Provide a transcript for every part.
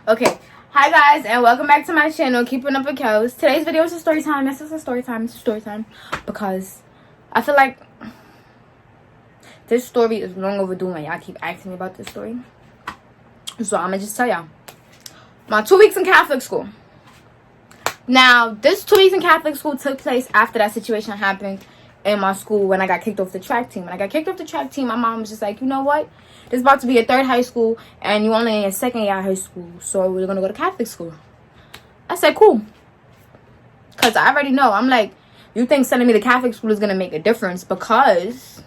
Okay, hi guys, and welcome back to my channel, Keeping Up with Kels. Today's video is a story time. Yes, it's a story time. It's a story time because I feel like this story is long overdue and y'all keep asking me about this story. So I'm gonna just tell y'all. My 2 weeks in Catholic school. Now, this 2 weeks in Catholic school took place after that situation happened in my school when I got kicked off the track team. When I got kicked off the track team, my mom was just like, you know what? This is about to be your third high school, and you only in your second year of high school, so we're gonna go to Catholic school. I said, cool. Because I already know. I'm like, you think sending me to Catholic school is gonna make a difference? Because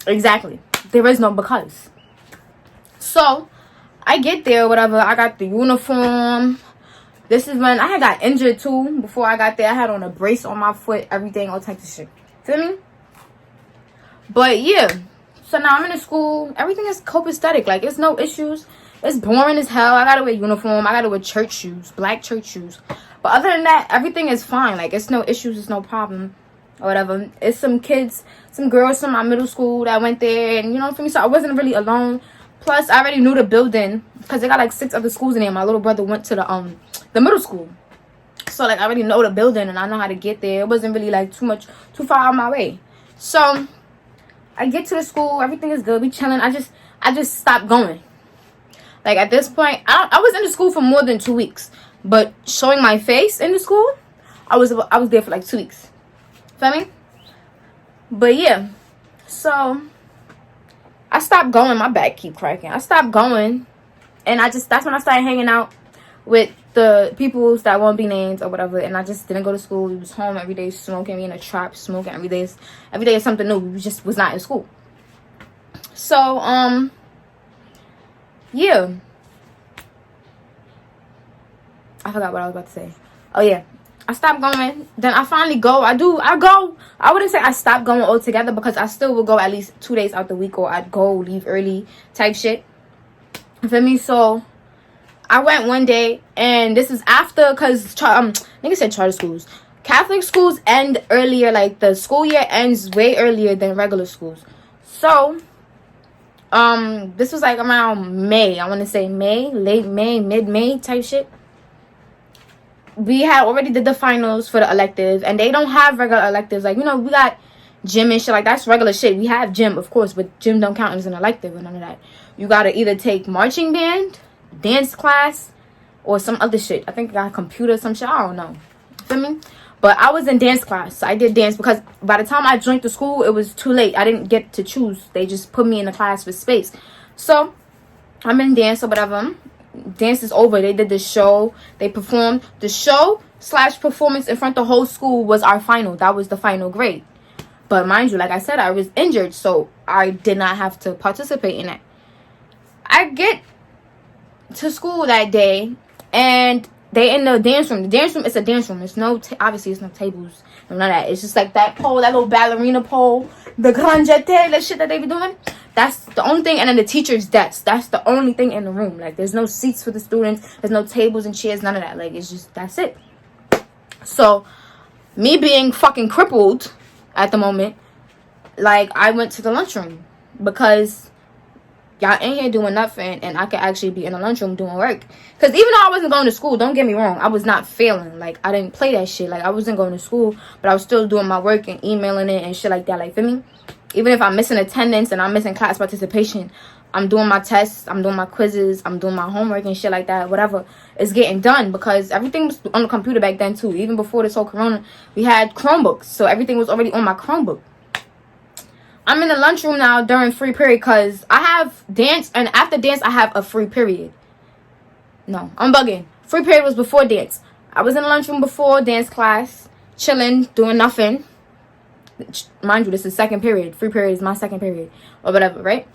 exactly. There is no because. So, I get there, whatever. I got the uniform. This is when I had got injured too. Before I got there, I had on a brace on my foot, everything, all types of shit. Feel me? But yeah, so now I'm in the school. Everything is copacetic. Like, it's no issues. It's boring as hell. I gotta wear uniform. I gotta wear church shoes, black church shoes. But other than that, everything is fine. Like, it's no issues. It's no problem or whatever. It's some kids, some girls from my middle school that went there. And, you know, for me, so I wasn't really alone. Plus, I already knew the building because they got, like, 6 other schools in there. My little brother went to the middle school. So, like, I already know the building and I know how to get there. It wasn't really, like, too far out my way. So I get to the school, everything is good, we chilling. I just stopped going. Like, at this point, I was in the school for more than 2 weeks, but showing my face in the school, I was there for like 2 weeks. Feel me? But yeah, so I stopped going. My back keep cracking. I stopped going, and that's when I started hanging out with the people that won't be named or whatever, and I just didn't go to school. We was home every day smoking. We in a trap smoking every day is something new. We just was not in school. So yeah, I forgot what I was about to say. Oh yeah, I stopped going. Then I finally go. I go. I wouldn't say I stopped going altogether because I still would go at least 2 days out the week, or I'd go leave early type shit. You feel me? So I went one day, and this is after, because nigga said charter schools. Catholic schools end earlier, like the school year ends way earlier than regular schools. So, this was like around May. I want to say May, late May, mid-May type shit. We had already did the finals for the electives, and they don't have regular electives. Like, you know, we got gym and shit. Like, that's regular shit. We have gym, of course, but gym don't count as an elective or none of that. You got to either take marching band, dance class, or some other shit. I think I got a computer, some shit. I don't know. Feel me? But I was in dance class. So I did dance because by the time I joined the school, it was too late. I didn't get to choose. They just put me in the class for space. So I'm in dance or whatever. Dance is over. They did the show. They performed. The show / performance in front of the whole school was our final. That was the final grade. But mind you, like I said, I was injured, so I did not have to participate in it. I get to school that day, and they in the dance room. The dance room is a dance room. It's no obviously it's no tables, none of that. It's just like that pole, that little ballerina pole, the granjete, that shit that they be doing. That's the only thing. And then the teacher's desk. That's the only thing in the room. Like, there's no seats for the students. There's no tables and chairs. None of that. Like, it's just, that's it. So me being fucking crippled at the moment, like, I went to the lunchroom because y'all in here doing nothing, and I could actually be in the lunchroom doing work. Because even though I wasn't going to school, don't get me wrong, I was not failing. Like, I didn't play that shit. Like, I wasn't going to school, but I was still doing my work and emailing it and shit like that. Like, feel me? Even if I'm missing attendance and I'm missing class participation, I'm doing my tests, I'm doing my quizzes, I'm doing my homework and shit like that. Whatever is getting done, because everything was on the computer back then too. Even before this whole corona, we had Chromebooks, so everything was already on my Chromebook. I'm in the lunchroom now during free period because I have dance, and after dance I have a free period. No, I'm bugging. Free period was before dance. I was in the lunchroom before dance class, chilling, doing nothing. Mind you, this is second period. Free period is my second period, or whatever, right?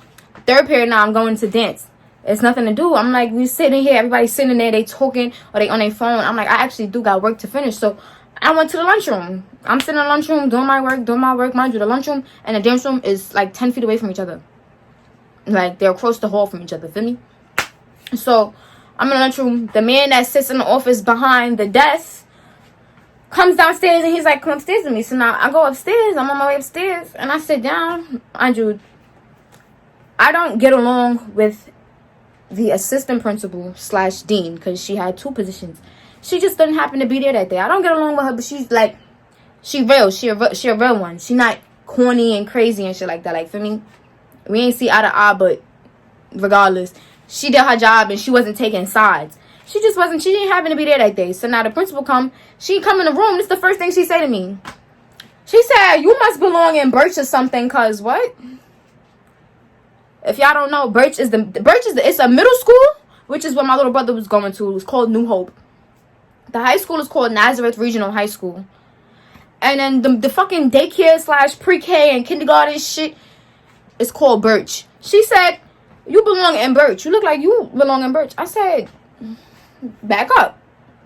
Third period now, I'm going to dance. It's nothing to do. I'm like, we sitting here, everybody's sitting there, they talking, or they on their phone. I'm like, I actually do got work to finish, so I went to the lunchroom. I'm sitting in the lunchroom doing my work. Mind you, the lunchroom and the dance room is like 10 feet away from each other. Like, they're across the hall from each other, feel me? So I'm in the lunchroom. The man that sits in the office behind the desk comes downstairs, and he's like, come upstairs with me. So now I go upstairs. I'm on my way upstairs, and I sit down. Mind you, I don't get along with the assistant principal / dean because she had 2 positions. She just didn't happen to be there that day. I don't get along with her, but she's like, she real. She a real one. She not corny and crazy and shit like that. Like, for me, we ain't see eye to eye, but regardless, she did her job and she wasn't taking sides. She didn't happen to be there that day. So now the principal she come in the room. This is the first thing she say to me. She said, you must belong in Birch or something, cause what? If y'all don't know, Birch is it's a middle school, which is what my little brother was going to. It was called New Hope. The high school is called Nazareth Regional High School. And then the fucking daycare / pre-K and kindergarten shit is called Birch. She said, you belong in Birch. You look like you belong in Birch. I said, back up.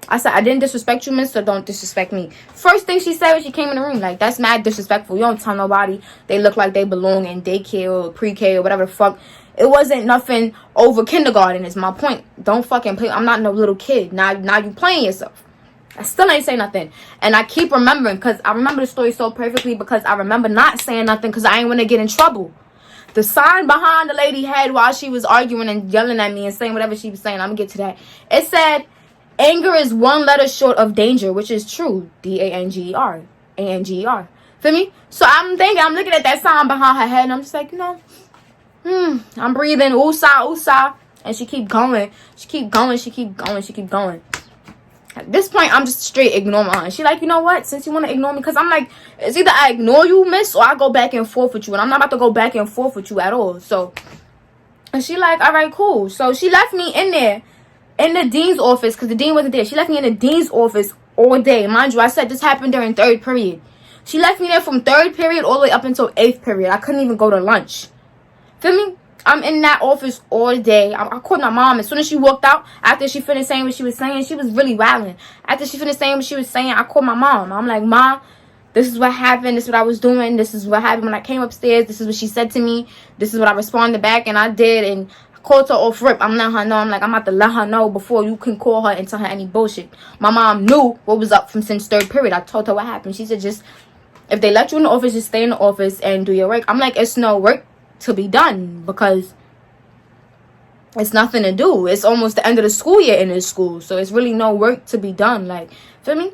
I said, I didn't disrespect you, miss, so don't disrespect me. First thing she said when she came in the room, like, that's mad disrespectful. You don't tell nobody they look like they belong in daycare or pre-K or whatever the fuck. It wasn't nothing over kindergarten is my point. Don't fucking play. I'm not no little kid. Now you playing yourself. I still ain't say nothing. And I keep remembering because I remember the story so perfectly because I remember not saying nothing because I ain't want to get in trouble. The sign behind the lady head while she was arguing and yelling at me and saying whatever she was saying, I'm going to get to that. It said, anger is 1 letter short of danger, which is true. DANGER. ANGER. Feel me? So I'm looking at that sign behind her head and I'm just like, I'm breathing. Woosah. And she keep going. She keep going. At this point, I'm just straight ignoring her. And she like, you know what? Since you want to ignore me, because I'm like, it's either I ignore you, miss, or I go back and forth with you. And I'm not about to go back and forth with you at all. So, and she like, all right, cool. So she left me in there, in the dean's office, because the dean wasn't there. She left me in the dean's office all day. Mind you, I said this happened during 3rd period. She left me there from 3rd period all the way up until 8th period. I couldn't even go to lunch. Feel me? I'm in that office all day. I called my mom. As soon as she walked out, after she finished saying what she was saying, she was really wilding. After she finished saying what she was saying, I called my mom. I'm like, Mom, this is what happened. This is what I was doing. This is what happened when I came upstairs. This is what she said to me. This is what I responded back, and I did. And I called her off rip. I'm letting her know. I'm like, I'm about to let her know before you can call her and tell her any bullshit. My mom knew what was up from since 3rd period. I told her what happened. She said, just, if they let you in the office, just stay in the office and do your work. I'm like, it's no work to be done because it's nothing to do. It's almost the end of the school year in this school. So it's really no work to be done. Like, feel me?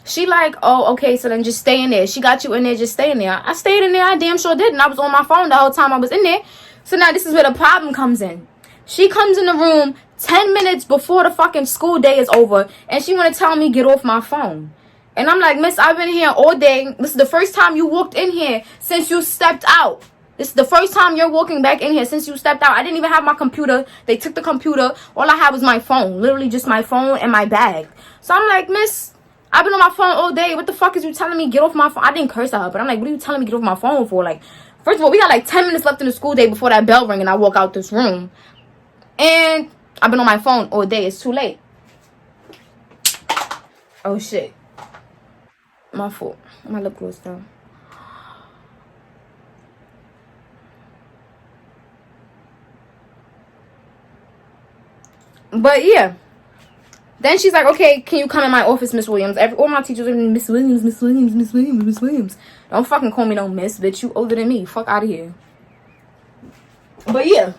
She like, oh, okay, so then just stay in there. She got you in there, just stay in there. I stayed in there. I damn sure did. And I was on my phone the whole time I was in there. So now this is where the problem comes in. She comes in the room 10 minutes before the fucking school day is over. And she want to tell me get off my phone. And I'm like, miss, I've been here all day. This is the first time you walked in here since you stepped out. This is the first time you're walking back in here since you stepped out. I didn't even have my computer. They took the computer. All I had was my phone. Literally just my phone and my bag. So I'm like, miss, I've been on my phone all day. What the fuck is you telling me get off my phone? I didn't curse at her, but I'm like, what are you telling me get off my phone for? Like, first of all, we got like 10 minutes left in the school day before that bell ring and I walk out this room. And I've been on my phone all day. It's too late. Oh, shit. My fault. My lip gloss down. But yeah, then she's like, okay, can you come in my office, Miss Williams? All my teachers are Miss Williams, Miss Williams, Miss Williams, Miss Williams. Don't fucking call me no miss, bitch. You older than me. Fuck out of here. But yeah,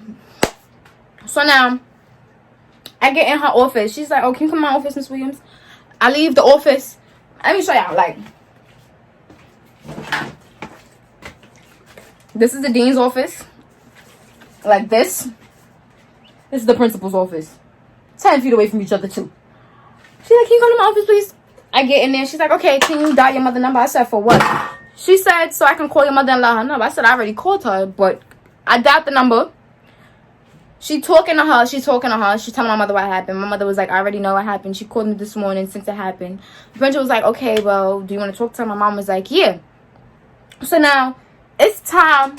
so now I get in her office. She's like, oh, can you come in my office, Miss Williams? I leave the office. Let me show y'all. Like, this is the dean's office. Like this. This is the principal's office. 10 feet away from each other, too. She's like, can you come to my office, please? I get in there. She's like, okay, can you dial your mother number? I said, for what? She said, so I can call your mother and let her know. I said, I already called her, but I dialed the number. She's talking to her. She's telling my mother what happened. My mother was like, I already know what happened. She called me this morning since it happened. The principal was like, okay, well, do you want to talk to her? My mom was like, yeah. So now, it's time.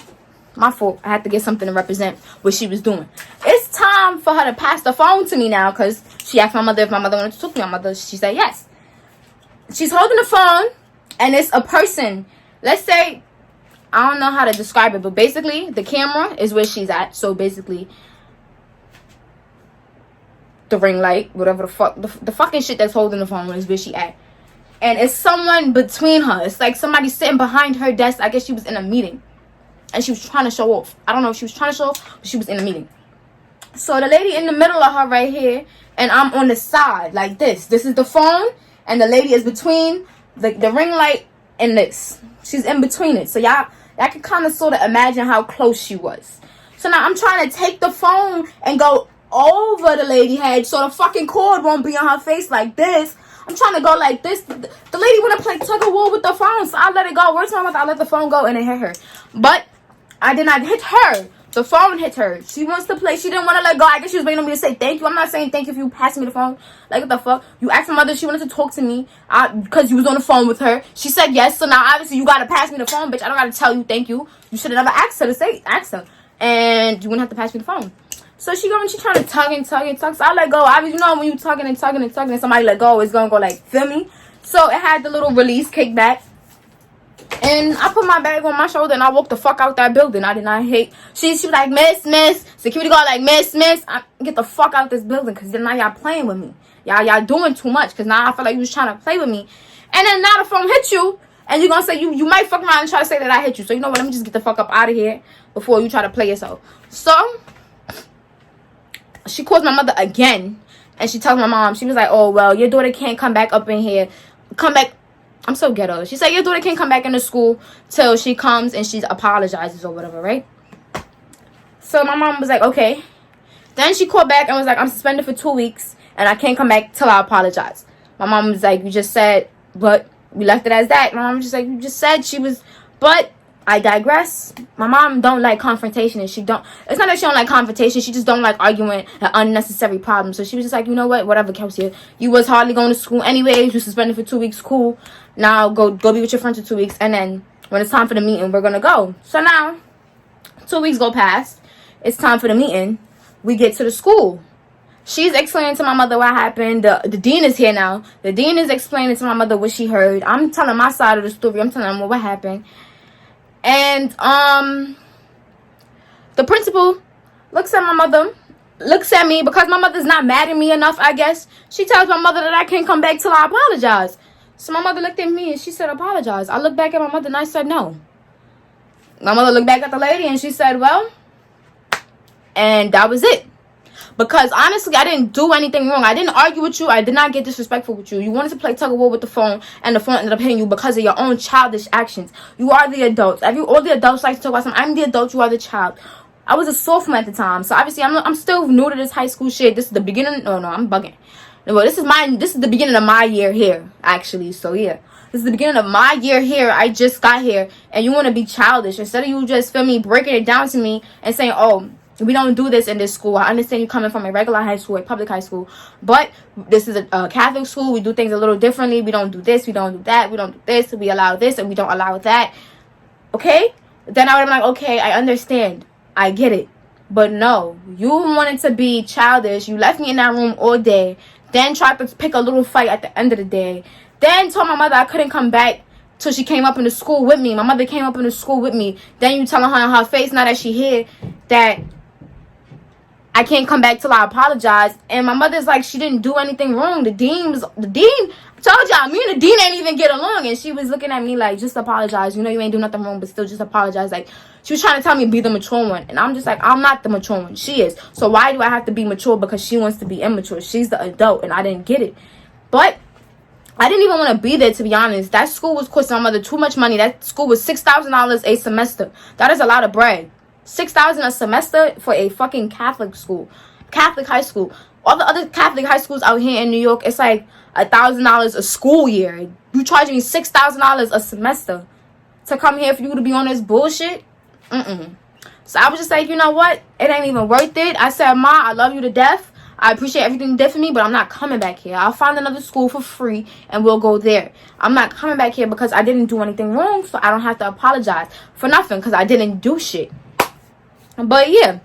My fault. I had to get something to represent what she was doing. It's time for her to pass the phone to me now because she asked my mother if my mother wanted to talk to me. My mother, she said yes. She's holding the phone and it's a person. Let's say, I don't know how to describe it, but basically the camera is where she's at. So basically, the ring light, whatever the fuck, the fucking shit that's holding the phone is where she at. And it's someone between her. It's like somebody sitting behind her desk. I guess she was in a meeting. and she was trying to show off. I don't know if she was trying to show off, but she was in a meeting. So the lady in the middle of her right here, and I'm on the side like this. This is the phone, and the lady is between the ring light and this. She's in between it. So y'all can kind of sort of imagine how close she was. So now I'm trying to take the phone and go over the lady head so the fucking cord won't be on her face like this. I'm trying to go like this. The lady want to play tug of war with the phone, so I let it go. Worst time I let the phone go and it hit her. But I did not hit her. The phone hit her. She wants to play. She didn't want to let go. I guess she was waiting on me to say thank you. I'm not saying thank you if you pass me the phone. Like, what the fuck? You asked my mother if she wanted to talk to me because you was on the phone with her. She said yes. So now, obviously, you got to pass me the phone, bitch. I don't got to tell you thank you. You should have never asked her. And you wouldn't have to pass me the phone. So she going, she trying to tug and tug and tug. So I let go. Obviously, you know when you tugging and tugging and tugging and somebody let go, it's going to go like, feel me? So it had the little release kickback. And I put my bag on my shoulder and I walked the fuck out that building. I did not hate. She was like, miss. Security guard like, miss. Get the fuck out this building because now y'all playing with me. Y'all doing too much because now I feel like you was trying to play with me. And then now the phone hit you. And you're going to say, you might fuck around and try to say that I hit you. So you know what? Let me just get the fuck up out of here before you try to play yourself. So she calls my mother again. And she tells my mom, she was like, oh, well, your daughter can't come back up in here. Come back. I'm so ghetto. She said your daughter can't come back into school till she comes and she apologizes or whatever, right? So my mom was like, okay. Then she called back and was like, I'm suspended for 2 weeks and I can't come back till I apologize. My mom was like, you just said, but we left it as that. My mom was just like, you just said she was, but I digress. My mom don't like confrontation, and it's not that she don't like confrontation, she just don't like arguing and unnecessary problems. So she was just like, you know what, whatever, Kelsey, you was hardly going to school anyways, you suspended for 2 weeks, cool. Now go be with your friends for 2 weeks, and then when it's time for the meeting, we're gonna go. So now 2 weeks go past, it's time for the meeting. We get to the school. She's explaining to my mother what happened. The dean is here now. The dean is explaining to my mother what she heard. I'm telling my side of the story. I'm telling them what happened. And the principal looks at my mother, looks at me, because my mother's not mad at me enough, I guess. She tells my mother that I can't come back till I apologize. So my mother looked at me and she said, apologize. I looked back at my mother and I said, no. My mother looked back at the lady and she said, well, and that was it. Because honestly, I didn't do anything wrong. I didn't argue with you. I did not get disrespectful with you. You wanted to play tug of war with the phone, and the phone ended up hitting you because of your own childish actions. You are the adults. All the adults like to talk about something. I'm the adult. You are the child. I was a sophomore at the time, so obviously I'm still new to this high school shit. This is the beginning. Oh no, I'm bugging. Well, this is the beginning of my year here, actually. So yeah, this is the beginning of my year here. I just got here, and you want to be childish instead of you just feel me breaking it down to me and saying, oh, we don't do this in this school. I understand you coming from a regular high school, a public high school, but this is a Catholic school. We do things a little differently. We don't do this. We don't do that. We don't do this. We allow this and we don't allow that. Okay? Then I would have been like, okay, I understand. I get it. But no, you wanted to be childish. You left me in that room all day. Then tried to pick a little fight at the end of the day. Then told my mother I couldn't come back till she came up in the school with me. My mother came up in the school with me. Then you telling her in her face, now that she here, that I can't come back till I apologize. And my mother's like, she didn't do anything wrong. The dean, I told y'all, me and the dean ain't even get along. And she was looking at me like, just apologize. You know you ain't do nothing wrong, but still just apologize. Like, she was trying to tell me be the mature one. And I'm just like, I'm not the mature one. She is. So why do I have to be mature because she wants to be immature? She's the adult, and I didn't get it. But I didn't even want to be there, to be honest. That school was costing my mother too much money. That school was $6,000 a semester. That is a lot of bread. $6,000 a semester for a fucking Catholic school, Catholic high school. All the other Catholic high schools out here in New York, it's like $1,000 a school year. You charging me $6,000 a semester to come here for you to be on this bullshit? So I was just like, you know what? It ain't even worth it. I said, Ma, I love you to death. I appreciate everything you did for me, but I'm not coming back here. I'll find another school for free and we'll go there. I'm not coming back here because I didn't do anything wrong, so I don't have to apologize for nothing because I didn't do shit. But yeah,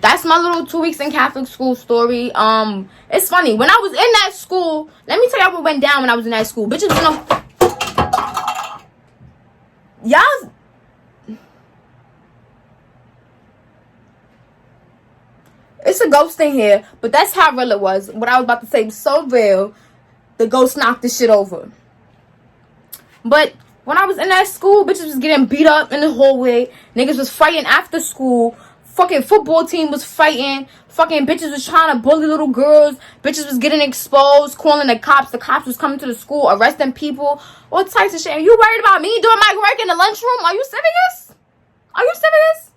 that's my little 2 weeks in Catholic school story. It's funny, when I was in that school, let me tell y'all what went down when I was in that school. Bitches, y'all, it's a ghost in here, but that's how real it was. What I was about to say was so real, the ghost knocked this shit over. But When I was in that school, bitches was getting beat up in the hallway. Niggas was fighting after school. Fucking football team was fighting. Fucking bitches was trying to bully little girls. Bitches was getting exposed, calling the cops. The cops was coming to the school, arresting people. All types of shit. And you worried about me doing my work in the lunchroom? Are you serious? Are you serious?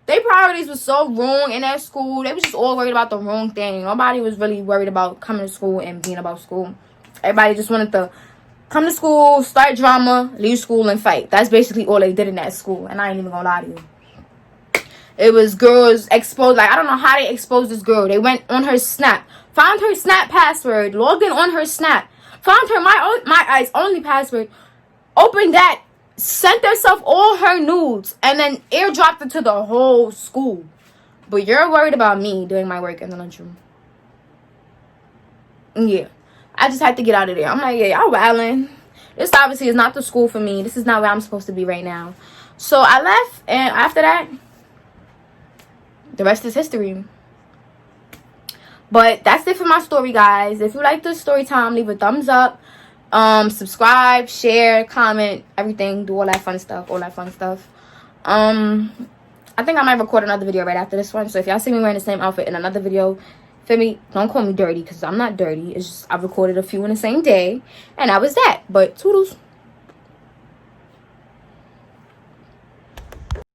Their priorities were so wrong in that school. They was just all worried about the wrong thing. Nobody was really worried about coming to school and being about school. Everybody just wanted to come to school, start drama, leave school, and fight. That's basically all they did in that school. And I ain't even gonna lie to you. It was girls exposed. Like, I don't know how they exposed this girl. They went on her Snap, found her Snap password, logged in on her Snap, found her my eyes only password, opened that, sent herself all her nudes, and then airdropped it to the whole school. But you're worried about me doing my work in the lunchroom. Yeah. I just had to get out of there. I'm like, yeah, y'all wildin'. This obviously is not the school for me. This is not where I'm supposed to be right now. So I left, and after that, the rest is history. But that's it for my story, guys. If you like this story time, leave a thumbs up. Subscribe, share, comment, everything. Do all that fun stuff. I think I might record another video right after this one. So if y'all see me wearing the same outfit in another video, feel me, don't call me dirty, because I'm not dirty. It's just I recorded a few in the same day, and that was that. But toodles.